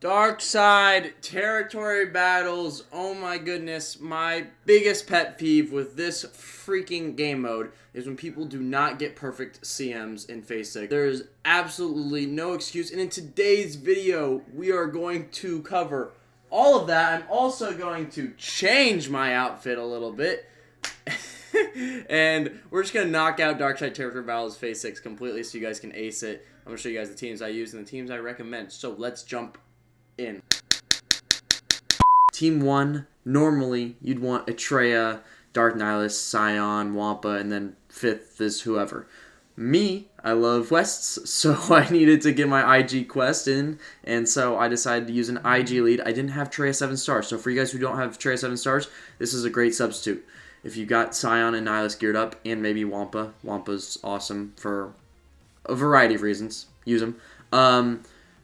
Dark side territory battles. Oh my goodness. My biggest pet peeve with this freaking game mode is when people do not get perfect CMs in Phase 6. There is absolutely no excuse. And in today's video, we are going to cover all of that. I'm also going to change my outfit a little bit. And we're just going to knock out Dark Side Territory Battles Phase 6 completely so you guys can ace it. I'm going to show you guys the teams I use and the teams I recommend. So let's jump in. Team 1, normally you'd want Atreya, Dark Nihilist, Scion, Wampa, and then 5th is whoever. Me, I love quests, so I needed to get my IG quest in, and so I decided to use an IG lead. I didn't have Atreya 7 stars, so for you guys who don't have Atreya 7 stars, this is a great substitute. If you got Scion and Nihilist geared up, and maybe Wampa, Wampa's awesome for a variety of reasons. Use them.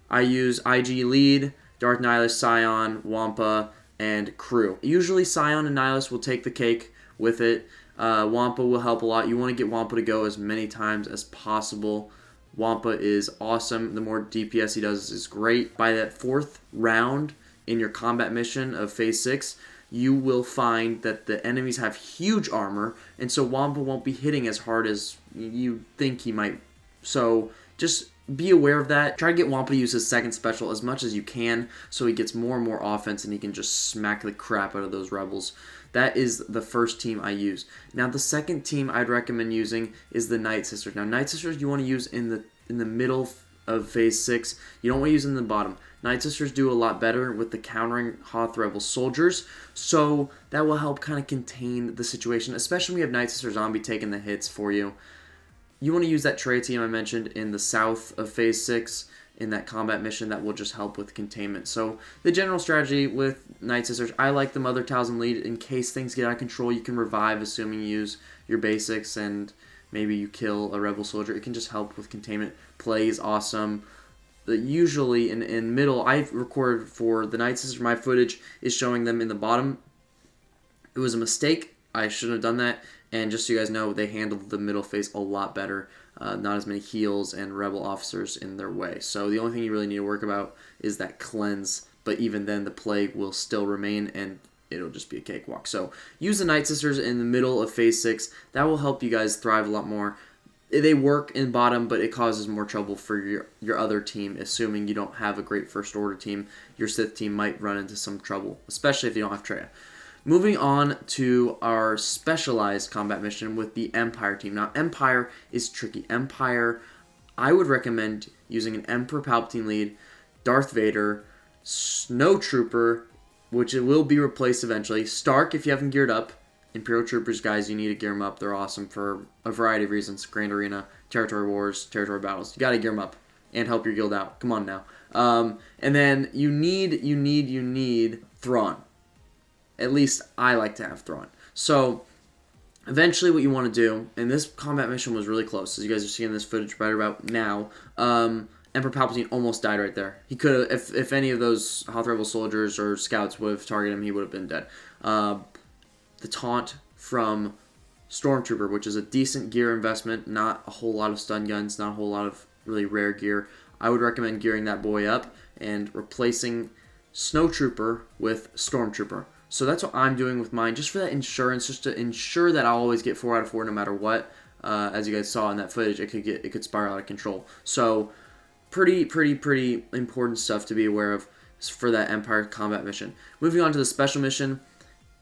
I use IG lead, Dark Nihilist, Scion, Wampa, and crew. Usually Scion and Nihilist will take the cake with it. Wampa will help a lot. You want to get Wampa to go as many times as possible. Wampa is awesome. The more DPS he does is great. By that 4th round in your combat mission of Phase 6, you will find that the enemies have huge armor, and so Wampa won't be hitting as hard as you think he might. So just be aware of that. Try to get Wampa to use his second special as much as you can so he gets more and more offense and he can just smack the crap out of those rebels. That is the first team I use. Now the second team I'd recommend using is the Night Sisters. Now Night Sisters you want to use in the middle of Phase 6. You don't want to use in the bottom. Night Sisters do a lot better with the countering Hoth Rebel soldiers, so that will help kind of contain the situation, especially when you have Night Sister Zombie taking the hits for you. You want to use that Atreya team I mentioned in the south of Phase 6 in that combat mission that will just help with containment. So the general strategy with Night Sisters, I like the Mother Talisman lead. In case things get out of control, you can revive assuming you use your basics and maybe you kill a rebel soldier. It can just help with containment. Play is awesome. Usually in middle, I've recorded for the Night Sisters. My footage is showing them in the bottom. It was a mistake. I shouldn't have done that. And just so you guys know, they handled the middle phase a lot better. Not as many heals and rebel officers in their way. So the only thing you really need to work about is that cleanse. But even then, the plague will still remain and it'll just be a cakewalk. So use the Night Sisters in the middle of Phase 6. That will help you guys thrive a lot more. They work in bottom, but it causes more trouble for your other team, assuming you don't have a great First Order team. Your Sith team might run into some trouble, especially if you don't have Atreya. Moving on to our specialized combat mission with the Empire team. Now, Empire is tricky. Empire, I would recommend using an Emperor Palpatine lead, Darth Vader, Snow Trooper, which it will be replaced eventually, Stark if you haven't geared up. Imperial Troopers, guys, you need to gear them up. They're awesome for a variety of reasons. Grand Arena, Territory Wars, Territory Battles. You got to gear them up and help your guild out. Come on now. And then you need Thrawn. At least I like to have Thrawn. So eventually what you want to do, and this combat mission was really close, as you guys are seeing this footage right about now, Emperor Palpatine almost died right there. He could have, if any of those Hoth Rebel soldiers or scouts would have targeted him, he would have been dead. The taunt from Stormtrooper, which is a decent gear investment, not a whole lot of stun guns, not a whole lot of really rare gear. I would recommend gearing that boy up and replacing Snowtrooper with Stormtrooper. So that's what I'm doing with mine, just for that insurance, just to ensure that I'll always get 4 out of 4 no matter what. As you guys saw in that footage, it could spiral out of control. So pretty important stuff to be aware of for that Empire combat mission. Moving on to the special mission.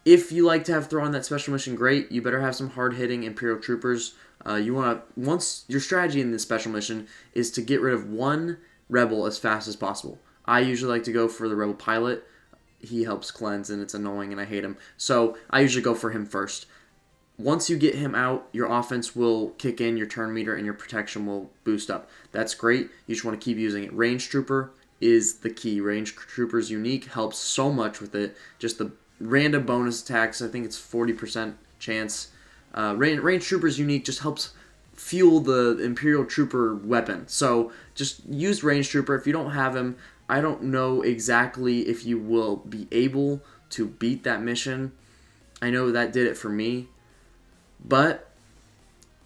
If you like to have Thrawn that special mission, great. You better have some hard-hitting Imperial Troopers. Once your strategy in this special mission is to get rid of one rebel as fast as possible. I usually like to go for the rebel pilot. He helps cleanse, and it's annoying, and I hate him. So I usually go for him first. Once you get him out, your offense will kick in, your turn meter, and your protection will boost up. That's great. You just want to keep using it. Range Trooper is the key. Range Trooper's unique, helps so much with it. Just the random bonus attacks, I think it's 40% chance. Range Trooper's unique, just helps fuel the Imperial Trooper weapon. So just use Range Trooper. If you don't have him, I don't know exactly if you will be able to beat that mission. I know that did it for me. But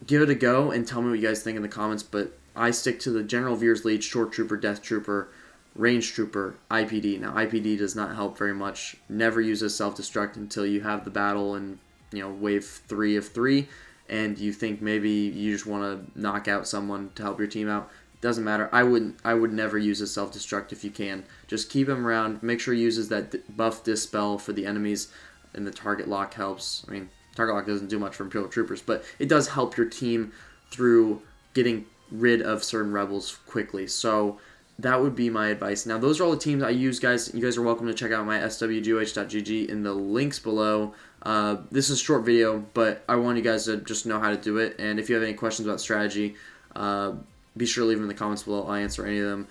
give it a go and tell me what you guys think in the comments. But I stick to the General Veers lead, Short Trooper, Death Trooper, Range Trooper, IPD. Now, IPD does not help very much. Never use a self-destruct until you have the battle in, wave 3 of 3, and you think maybe you just want to knock out someone to help your team out. Doesn't matter. I would never use a self-destruct if you can. Just keep him around. Make sure he uses that buff dispel for the enemies, and the target lock helps. I mean, target lock doesn't do much for Imperial Troopers, but it does help your team through getting rid of certain rebels quickly. So that would be my advice. Now, those are all the teams I use, guys. You guys are welcome to check out my swgoh.gg in the links below. This is a short video, but I want you guys to just know how to do it. And if you have any questions about strategy, be sure to leave them in the comments below. I'll answer any of them.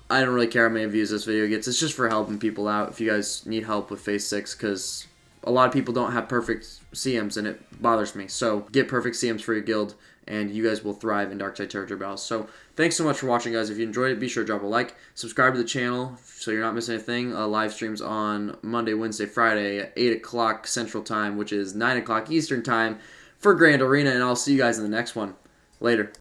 I don't really care how many views this video gets. It's just for helping people out if you guys need help with Phase 6, because a lot of people don't have perfect CMs, and it bothers me. So get perfect CMs for your guild, and you guys will thrive in Darkside Territory battles. So thanks so much for watching, guys. If you enjoyed it, be sure to drop a like. Subscribe to the channel so you're not missing anything. Live streams on Monday, Wednesday, Friday at 8 o'clock Central Time, which is 9 o'clock Eastern Time for Grand Arena, and I'll see you guys in the next one. Later.